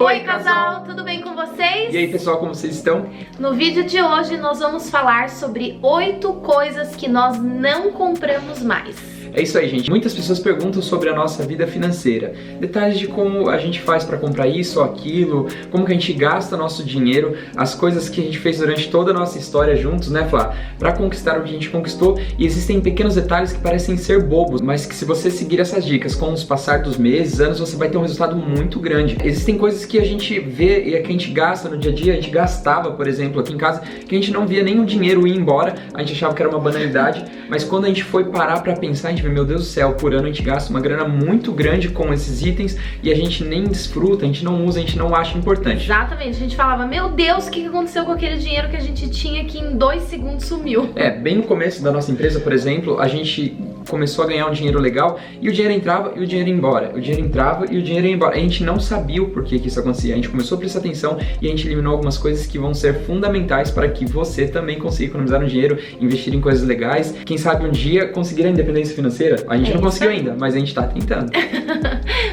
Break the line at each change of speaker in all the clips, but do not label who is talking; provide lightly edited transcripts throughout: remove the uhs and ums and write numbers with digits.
Oi casal, tudo bem com vocês?
E aí pessoal, como vocês estão?
No vídeo de hoje nós vamos falar sobre 8 coisas que nós não compramos mais.
É isso aí, gente. Muitas pessoas perguntam sobre a nossa vida financeira. Detalhes de como a gente faz para comprar isso ou aquilo, como que a gente gasta nosso dinheiro, as coisas que a gente fez durante toda a nossa história juntos, né, Flá? Para conquistar o que a gente conquistou. E existem pequenos detalhes que parecem ser bobos, mas que se você seguir essas dicas com o passar dos meses, anos, você vai ter um resultado muito grande. Existem coisas que a gente vê e que a gente gasta no dia a dia, a gente gastava, por exemplo, aqui em casa, que a gente não via nem o dinheiro ir embora, a gente achava que era uma banalidade, mas quando a gente foi parar para pensar, a gente vê, meu Deus do céu, por ano a gente gasta uma grana muito grande com esses itens e a gente nem desfruta, a gente não usa, a gente não acha importante.
Exatamente, a gente falava, meu Deus, o que aconteceu com aquele dinheiro que a gente tinha que em 2 segundos sumiu?
Bem no começo da nossa empresa, por exemplo, a gente começou a ganhar um dinheiro legal e o dinheiro entrava e o dinheiro ia embora, o dinheiro entrava e o dinheiro ia embora. A gente não sabia o porquê que isso acontecia, a gente começou a prestar atenção e a gente eliminou algumas coisas que vão ser fundamentais para que você também consiga economizar um dinheiro, investir em coisas legais, quem sabe um dia conseguir a independência financeira. A gente não conseguiu ainda, mas a gente tá tentando.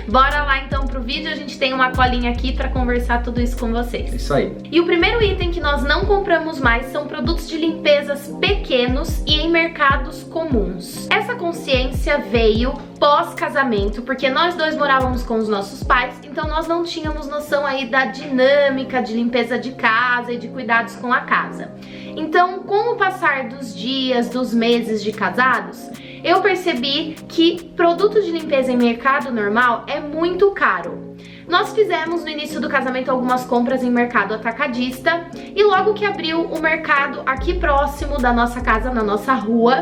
Bora lá então pro vídeo, a gente tem uma colinha aqui pra conversar tudo isso com vocês.
Isso aí.
E o primeiro item que nós não compramos mais são produtos de limpezas pequenos e em mercados comuns. Essa consciência veio pós-casamento, porque nós dois morávamos com os nossos pais, então nós não tínhamos noção aí da dinâmica de limpeza de casa e de cuidados com a casa. Então, com o passar dos dias, dos meses de casados, eu percebi que produto de limpeza em mercado normal é muito caro. Nós fizemos no início do casamento algumas compras em mercado atacadista e logo que abriu o mercado aqui próximo da nossa casa, na nossa rua,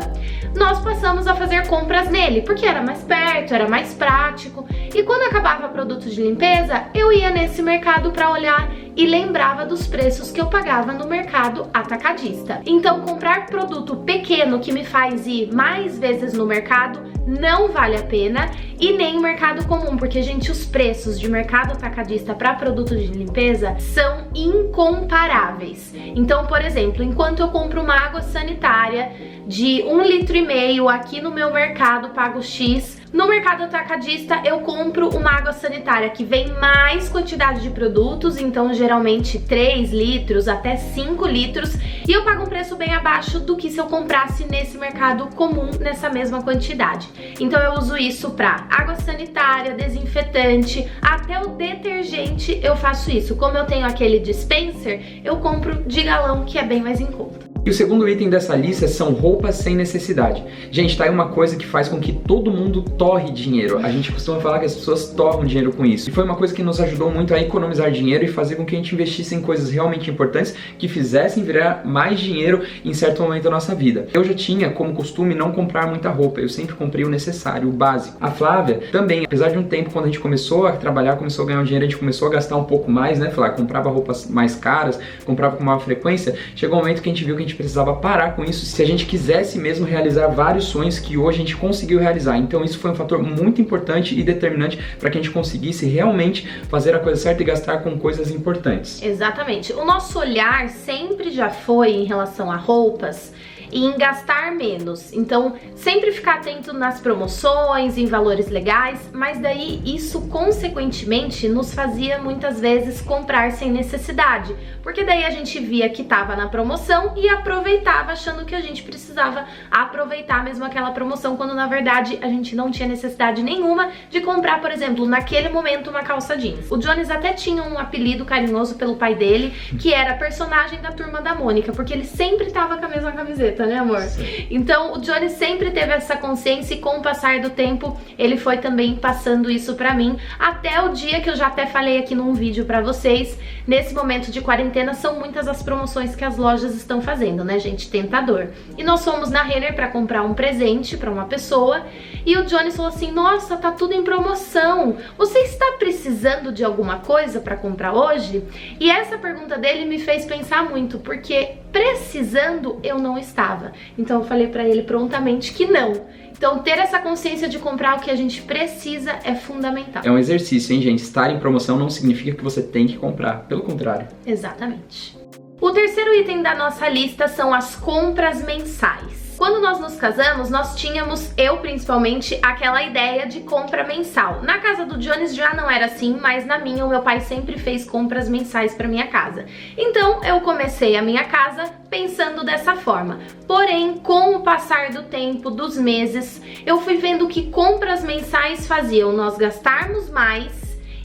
nós passamos a fazer compras nele, porque era mais perto, era mais prático. E quando acabava produto de limpeza, eu ia nesse mercado para olhar e lembrava dos preços que eu pagava no mercado atacadista. Então comprar produto pequeno que me faz ir mais vezes no mercado não vale a pena e nem o mercado comum, porque, gente, os preços de mercado atacadista para produtos de limpeza são incomparáveis. Então, por exemplo, enquanto eu compro uma água sanitária de 1,5 litro aqui no meu mercado, pago X, no mercado atacadista eu compro uma água sanitária que vem mais quantidade de produtos, então geralmente 3 litros até 5 litros, e eu pago um preço bem abaixo do que se eu comprasse nesse mercado comum nessa mesma quantidade. Então eu uso isso para água sanitária, desinfetante, até o detergente eu faço isso. Como eu tenho aquele dispenser, eu compro de galão, que é bem mais em conta.
E o segundo item dessa lista são roupas sem necessidade. Gente, tá aí uma coisa que faz com que todo mundo torre dinheiro. A gente costuma falar que as pessoas torram dinheiro com isso. E foi uma coisa que nos ajudou muito a economizar dinheiro e fazer com que a gente investisse em coisas realmente importantes que fizessem virar mais dinheiro em certo momento da nossa vida. Eu já tinha como costume não comprar muita roupa. Eu sempre comprei o necessário, o básico. A Flávia também, apesar de um tempo quando a gente começou a trabalhar, começou a ganhar um dinheiro, a gente começou a gastar um pouco mais, né, Flávia? Comprava roupas mais caras, comprava com maior frequência. Chegou um momento que a gente viu que a gente precisava parar com isso se a gente quisesse mesmo realizar vários sonhos que hoje a gente conseguiu realizar. Então isso foi um fator muito importante e determinante para que a gente conseguisse realmente fazer a coisa certa e gastar com coisas importantes.
Exatamente. O nosso olhar sempre já foi em relação a roupas e em gastar menos. Então, sempre ficar atento nas promoções, em valores legais, mas daí isso consequentemente nos fazia muitas vezes comprar sem necessidade, porque daí a gente via que estava na promoção e aproveitava achando que a gente precisava aproveitar mesmo aquela promoção, quando na verdade a gente não tinha necessidade nenhuma de comprar, por exemplo, naquele momento uma calça jeans. O Jones até tinha um apelido carinhoso pelo pai dele, que era personagem da Turma da Mônica, porque ele sempre tava com a mesma camiseta, né, amor?
Sim.
Então o Johnny sempre teve essa consciência e com o passar do tempo ele foi também passando isso pra mim, até o dia que eu já até falei aqui num vídeo pra vocês. Nesse momento de quarentena são muitas as promoções que as lojas estão fazendo, né, gente? Tentador. E nós fomos na Renner pra comprar um presente pra uma pessoa e o Johnny falou assim: nossa, tá tudo em promoção, você está precisando de alguma coisa pra comprar hoje? E essa pergunta dele me fez pensar muito, porque precisando eu não estava. Então eu falei pra ele prontamente que não. Então ter essa consciência de comprar o que a gente precisa é fundamental.
É um exercício, hein, gente? Estar em promoção não significa que você tem que comprar, pelo contrário.
Exatamente. O terceiro item da nossa lista são as compras mensais. Quando nós nos casamos, nós tínhamos, eu principalmente, aquela ideia de compra mensal. Na casa do Jones já não era assim, mas na minha o meu pai sempre fez compras mensais para minha casa. Então eu comecei a minha casa pensando dessa forma. Porém, com o passar do tempo, dos meses, eu fui vendo que compras mensais faziam nós gastarmos mais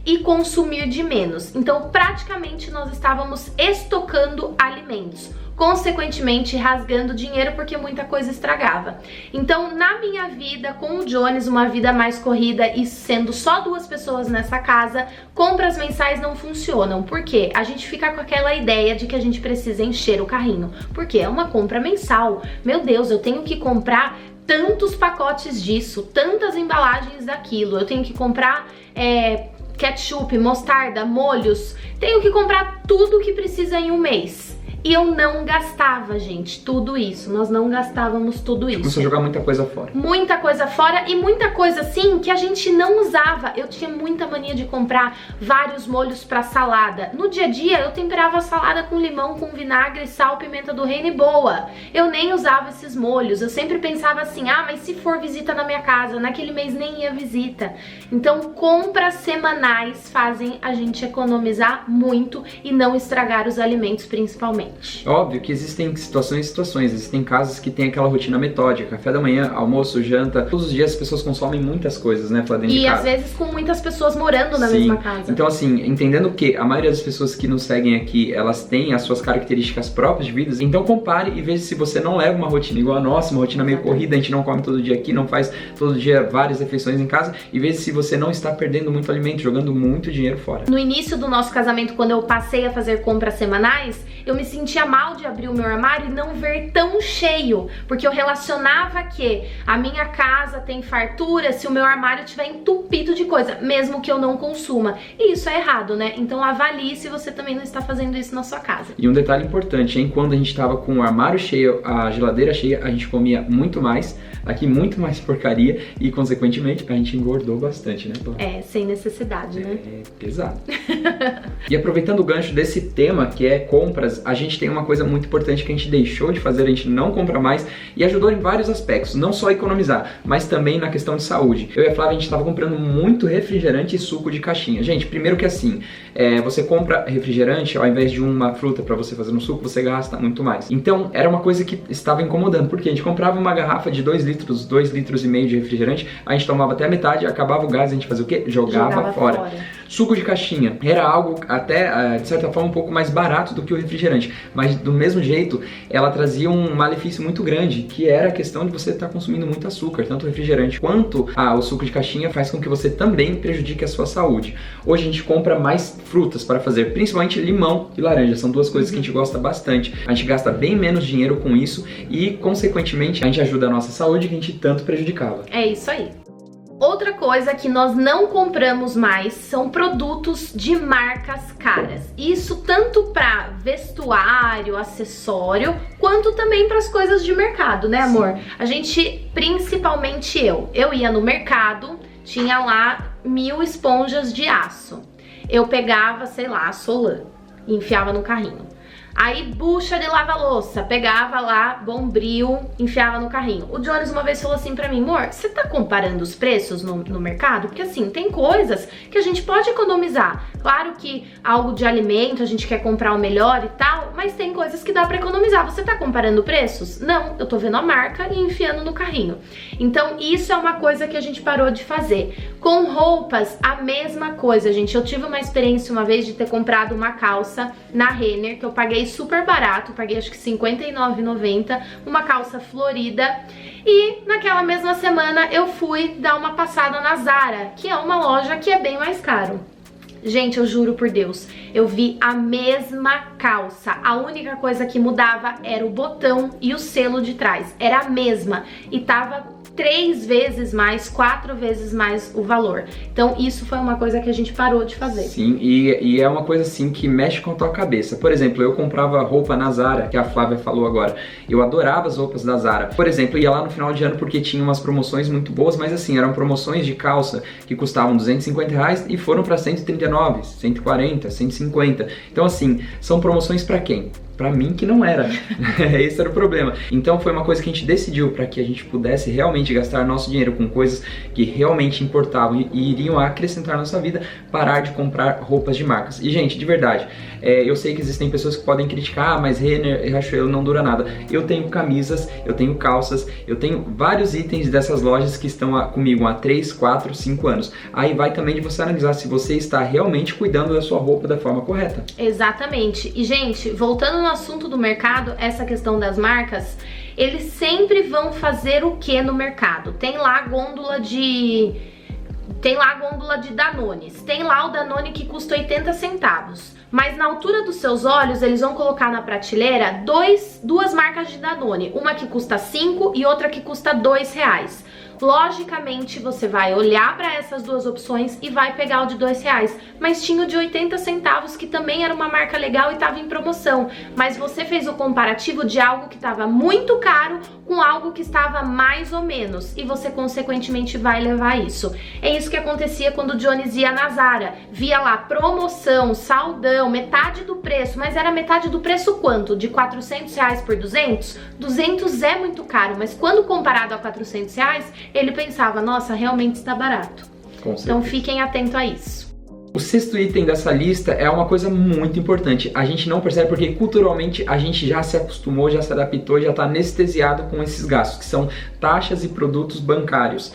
e consumir de menos. Então, praticamente nós estávamos estocando alimentos, consequentemente rasgando dinheiro porque muita coisa estragava. Então, na minha vida com o Jones, uma vida mais corrida e sendo só 2 pessoas nessa casa, compras mensais não funcionam. Por quê? A gente fica com aquela ideia de que a gente precisa encher o carrinho, porque é uma compra mensal. Meu Deus, eu tenho que comprar tantos pacotes disso, tantas embalagens daquilo, eu tenho que comprar ketchup, mostarda, molhos, tenho que comprar tudo que precisa em um mês. E eu não gastava, gente, tudo isso. Nós não gastávamos tudo isso.
Começou a jogar muita coisa fora.
Muita coisa fora e muita coisa, assim, que a gente não usava. Eu tinha muita mania de comprar vários molhos pra salada. No dia a dia, eu temperava a salada com limão, com vinagre, sal, pimenta do reino e boa. Eu nem usava esses molhos. Eu sempre pensava assim, mas se for visita na minha casa, naquele mês nem ia visita. Então, compras semanais fazem a gente economizar muito e não estragar os alimentos, principalmente.
Óbvio que existem situações e situações, existem casas que tem aquela rotina metódica, café da manhã, almoço, janta, todos os dias as pessoas consomem muitas coisas, né, pra dentro de casa.
E às vezes com muitas pessoas morando na mesma casa.
Então assim, entendendo que a maioria das pessoas que nos seguem aqui, elas têm as suas características próprias de vida, então compare e veja se você não leva uma rotina igual a nossa, uma rotina meio corrida, a gente não come todo dia aqui, não faz todo dia várias refeições em casa, e veja se você não está perdendo muito alimento, jogando muito dinheiro fora.
No início do nosso casamento, quando eu passei a fazer compras semanais, eu me sentia mal de abrir o meu armário e não ver tão cheio, porque eu relacionava que a minha casa tem fartura se o meu armário estiver entupido de coisa, mesmo que eu não consuma. E isso é errado, né? Então avalie se você também não está fazendo isso na sua casa.
E um detalhe importante, hein? Quando a gente estava com o armário cheio, a geladeira cheia, a gente comia muito mais, aqui muito mais porcaria e, consequentemente, a gente engordou bastante, né, Pô?
Sem necessidade, né?
É pesado. E aproveitando o gancho desse tema, que é compras, a gente tem uma coisa muito importante que a gente deixou de fazer, a gente não compra mais e ajudou em vários aspectos, não só economizar, mas também na questão de saúde. Eu e a Flávia, a gente estava comprando muito refrigerante e suco de caixinha. Gente, primeiro que assim, você compra refrigerante, ao invés de uma fruta para você fazer no suco, você gasta muito mais. Então, era uma coisa que estava incomodando, porque a gente comprava uma garrafa de 2 litros, 2,5 litros de refrigerante, a gente tomava até a metade, acabava o gás, a gente fazia o quê? Jogava fora. Suco de caixinha era algo até, de certa forma, um pouco mais barato do que o refrigerante, mas do mesmo jeito, ela trazia um malefício muito grande, que era a questão de você estar consumindo muito açúcar, tanto o refrigerante quanto o suco de caixinha faz com que você também prejudique a sua saúde. Hoje a gente compra mais frutas para fazer, principalmente limão e laranja, são 2 coisas que a gente gosta bastante. A gente gasta bem menos dinheiro com isso e, consequentemente, a gente ajuda a nossa saúde que a gente tanto prejudicava.
É isso aí. Outra coisa que nós não compramos mais são produtos de marcas caras. Isso tanto para vestuário, acessório, quanto também para as coisas de mercado, né, amor? Sim. A gente, principalmente eu ia no mercado, tinha lá 1000 esponjas de aço. Eu pegava, sei lá, a Solan e enfiava no carrinho. Aí bucha de lava-louça, pegava lá, Bombril, enfiava no carrinho. O Jones uma vez falou assim pra mim, amor, você tá comparando os preços no mercado? Porque assim, tem coisas que a gente pode economizar. Claro que algo de alimento a gente quer comprar o melhor e tal, mas tem coisas que dá pra economizar. Você tá comparando preços? Não, eu tô vendo a marca e enfiando no carrinho. Então isso é uma coisa que a gente parou de fazer. Com roupas, a mesma coisa, gente. Eu tive uma experiência uma vez de ter comprado uma calça na Renner, que eu paguei super barato, paguei acho que R$59,90, uma calça florida, e naquela mesma semana eu fui dar uma passada na Zara, que é uma loja que é bem mais caro. Gente, eu juro por Deus, eu vi a mesma calça, a única coisa que mudava era o botão e o selo de trás, era a mesma, e tava 3 vezes mais, 4 vezes mais o valor. Então isso foi uma coisa que a gente parou de fazer.
Sim, e é uma coisa assim que mexe com a tua cabeça. Por exemplo, eu comprava roupa na Zara, que a Flávia falou agora. Eu adorava as roupas da Zara. Por exemplo, ia lá no final de ano porque tinha umas promoções muito boas, mas assim, eram promoções de calça que custavam R$250 e foram para 139, 140, 150. Então assim, são promoções para quem? Pra mim que não era. Esse era o problema. Então foi uma coisa que a gente decidiu para que a gente pudesse realmente gastar nosso dinheiro com coisas que realmente importavam e iriam acrescentar na nossa vida, parar de comprar roupas de marcas. E gente, de verdade, eu sei que existem pessoas que podem criticar, mas Renner e Riachuelo não dura nada. Eu tenho camisas, eu tenho calças, eu tenho vários itens dessas lojas que estão comigo há 3, 4, 5 anos. Aí vai também de você analisar se você está realmente cuidando da sua roupa da forma correta.
Exatamente. E gente, voltando no assunto do mercado, essa questão das marcas, eles sempre vão fazer o que no mercado? Tem lá a gôndola de Danones, tem lá o Danone que custa 80 centavos, mas na altura dos seus olhos eles vão colocar na prateleira duas marcas de Danone, uma que custa 5 e outra que custa 2 reais. Logicamente você vai olhar para essas duas opções e vai pegar o de 2 reais, mas tinha o de 80 centavos que também era uma marca legal e estava em promoção, mas você fez o comparativo de algo que estava muito caro com algo que estava mais ou menos e você consequentemente vai levar isso. É isso que acontecia quando o Jones ia na Zara, via lá promoção, saldão, metade do preço, mas era metade do preço quanto? De 400 reais por 200? 200 é muito caro, mas quando comparado a 400 reais, ele pensava, nossa, realmente está barato. Então fiquem atentos a isso.
O sexto item dessa lista é uma coisa muito importante. A gente não percebe porque culturalmente a gente já se acostumou, já se adaptou, já está anestesiado com esses gastos, que são taxas e produtos bancários.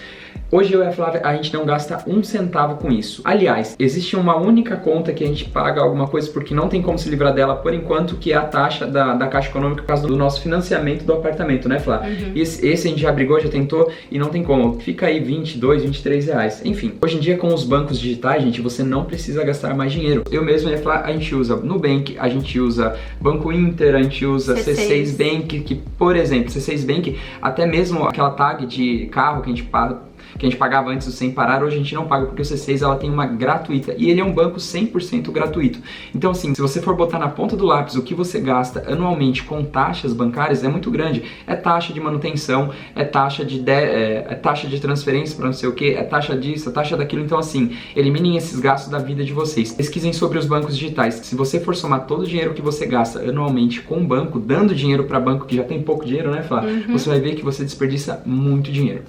Hoje eu e a Flávia, a gente não gasta um centavo com isso. Aliás, existe uma única conta que a gente paga alguma coisa porque não tem como se livrar dela por enquanto, que é a taxa da Caixa Econômica por causa do nosso financiamento do apartamento, né, Flávia? Uhum. Esse a gente já brigou, já tentou e não tem como. Fica aí 22, 23 reais. Enfim, hoje em dia com os bancos digitais, gente, você não precisa gastar mais dinheiro. Eu mesmo e a Flávia, a gente usa Nubank, a gente usa Banco Inter, a gente usa C6 Bank, que, por exemplo, C6 Bank, até mesmo aquela tag de carro que a gente pagava antes do Sem Parar, hoje a gente não paga porque o C6 ela tem uma gratuita e ele é um banco 100% gratuito. Então assim, se você for botar na ponta do lápis o que você gasta anualmente com taxas bancárias é muito grande. É taxa de manutenção, é taxa de transferência para não sei o que, é taxa disso, é taxa daquilo. Então assim, eliminem esses gastos da vida de vocês. Pesquisem sobre os bancos digitais. Se você for somar todo o dinheiro que você gasta anualmente com o banco, dando dinheiro para banco que já tem pouco dinheiro, né, Flávia? Você vai ver que você desperdiça muito dinheiro.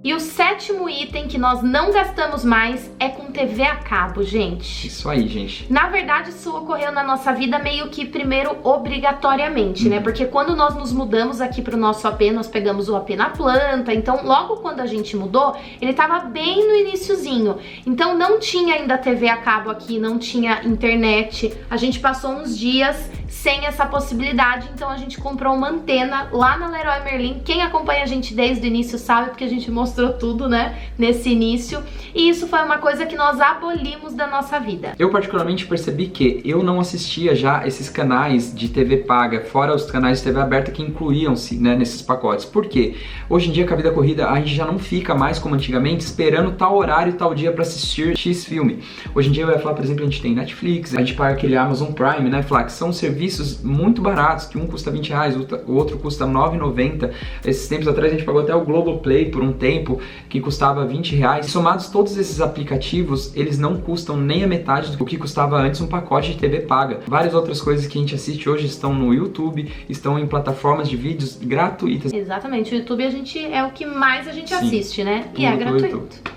E o sétimo item que nós não gastamos mais é com TV a cabo, gente.
Isso aí, gente.
Na verdade, isso ocorreu na nossa vida meio que primeiro obrigatoriamente, né? Porque quando nós nos mudamos aqui pro nosso AP, nós pegamos o AP na planta. Então, logo quando a gente mudou, ele tava bem no iniciozinho. Então, não tinha ainda TV a cabo aqui, não tinha internet. A gente passou uns dias sem essa possibilidade, então a gente comprou uma antena lá na Leroy Merlin. Quem acompanha a gente desde o início sabe, porque a gente mostrou tudo, né, nesse início. E isso foi uma coisa que nós abolimos da nossa vida.
Eu particularmente percebi que eu não assistia já esses canais de TV paga, fora os canais de TV aberta que incluíam-se, né, nesses pacotes. Por quê? Hoje em dia, com a vida corrida, a gente já não fica mais como antigamente esperando tal horário e tal dia pra assistir X filme. Hoje em dia, eu ia falar, por exemplo, a gente tem Netflix, a gente paga aquele Amazon Prime, né, Flá, que são serviços muito baratos, que um custa 20 reais, o outro custa 9,90. Esses tempos atrás a gente pagou até o Globoplay por um tempo, que custava 20 reais. Somados todos esses aplicativos, eles não custam nem a metade do que custava antes um pacote de TV paga. Várias outras coisas que a gente assiste hoje estão no YouTube, estão em plataformas de vídeos gratuitas.
Exatamente, o YouTube é o que mais a gente assiste, né? E é gratuito.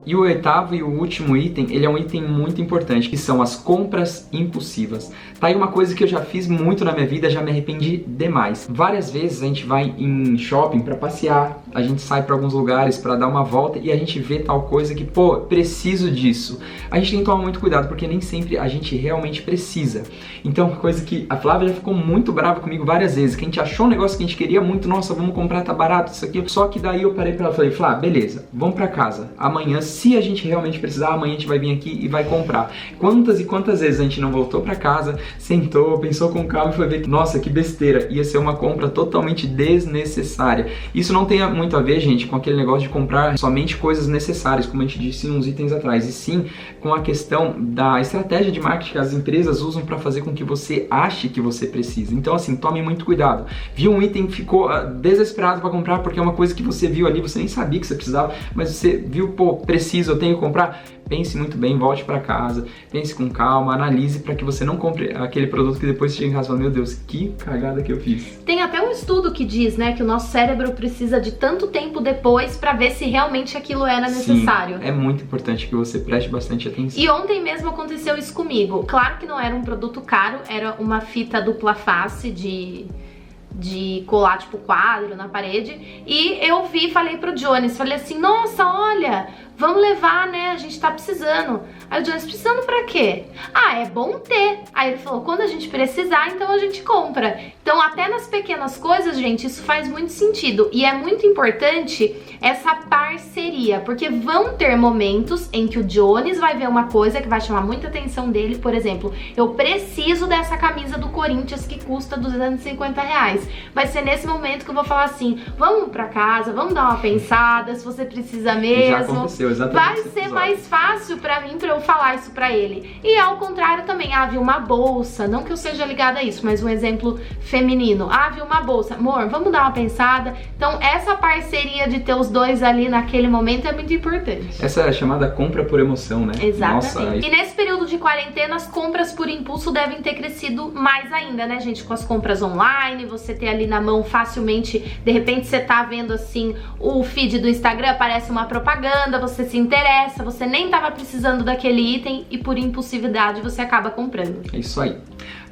E o oitavo e o último item, ele é um item muito importante, que são as compras impulsivas. Tá aí uma coisa que eu já fiz muito na minha vida, já me arrependi demais. Várias vezes a gente vai em shopping pra passear, a gente sai pra alguns lugares pra dar uma volta e a gente vê tal coisa que, pô, preciso disso. A gente tem que tomar muito cuidado, porque nem sempre a gente realmente precisa. Então, uma coisa que a Flávia já ficou muito brava comigo várias vezes, que a gente achou um negócio que a gente queria muito, nossa, vamos comprar, tá barato isso aqui. Só que daí eu parei pra ela e falei, Flá, beleza, vamos pra casa. Amanhã, se a gente realmente precisar, amanhã a gente vai vir aqui e vai comprar. Quantas e quantas vezes a gente não voltou pra casa, sentou, pensou com calma e foi ver que, nossa, que besteira, ia ser uma compra totalmente desnecessária. Isso não tem muito a ver, gente, com aquele negócio de comprar somente coisas necessárias, como a gente disse uns itens atrás, e sim com a questão da estratégia de marketing que as empresas usam para fazer com que você ache que você precisa. Então, assim, tome muito cuidado. Viu um item, ficou desesperado para comprar porque é uma coisa que você viu ali, você nem sabia que você precisava, mas você viu, pô, preciso, eu tenho que comprar. pense muito bem, volte pra casa, pense com calma, analise para que você não compre aquele produto que depois você chega em casa e fala, meu Deus, que cagada que eu fiz.
Tem até um estudo que diz, né, que o nosso cérebro precisa de tanto tempo depois pra ver se realmente aquilo era necessário.
Sim, é muito importante que você preste bastante atenção.
E ontem mesmo aconteceu isso comigo. Claro que não era um produto caro, era uma fita dupla face de colar tipo quadro na parede, e eu vi e falei pro Jones, falei assim, nossa, olha, vamos levar, né, a gente tá precisando. Aí o Jones, precisando pra quê? Ah, é bom ter. Aí ele falou, quando a gente precisar, então a gente compra. Então até nas pequenas coisas, gente, isso faz muito sentido, e é muito importante essa parceria, porque vão ter momentos em que o Jones vai ver uma coisa que vai chamar muita atenção dele, por exemplo, eu preciso dessa camisa do Corinthians que custa R$250. Vai ser nesse momento que eu vou falar assim, vamos pra casa, vamos dar uma pensada, se você precisa mesmo.
Já aconteceu, exatamente.
Vai ser mais fácil pra mim, pra eu falar isso pra ele. E ao contrário também, viu uma bolsa, não que eu seja ligada a isso, mas um exemplo feminino. Viu uma bolsa, amor, vamos dar uma pensada. Então essa parceria de ter os dois ali naquele momento é muito importante.
Essa é a chamada compra por emoção, né?
Exatamente.
Nossa,
e nesse período de quarentena, as compras por impulso devem ter crescido mais ainda, né, gente? Com as compras online, você ter ali na mão facilmente, de repente você tá vendo assim o feed do Instagram, aparece uma propaganda, você se interessa, você nem tava precisando daquele item e por impulsividade você acaba comprando.
É isso aí.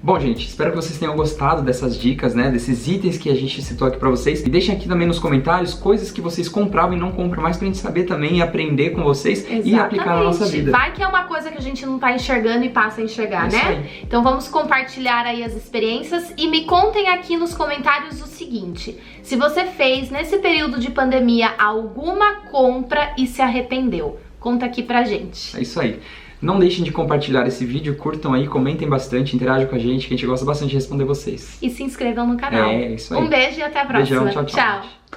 Bom, gente, espero que vocês tenham gostado dessas dicas, né, desses itens que a gente citou aqui pra vocês. E deixem aqui também nos comentários coisas que vocês compravam e não compram mais, pra gente saber também e aprender com vocês. Exatamente. E aplicar na nossa vida.
Vai que é uma coisa que a gente não tá enxergando e passa a enxergar, né? Aí. Então vamos compartilhar aí as experiências e me contem aqui nos comentários o seguinte: se você fez nesse período de pandemia alguma compra e se arrependeu. Conta aqui pra gente.
É isso aí. Não deixem de compartilhar esse vídeo, curtam aí, comentem bastante, interajam com a gente, que a gente gosta bastante de responder vocês.
E se inscrevam no canal.
É isso aí.
Um beijo e até a próxima.
Beijão, tchau, tchau.
Tchau.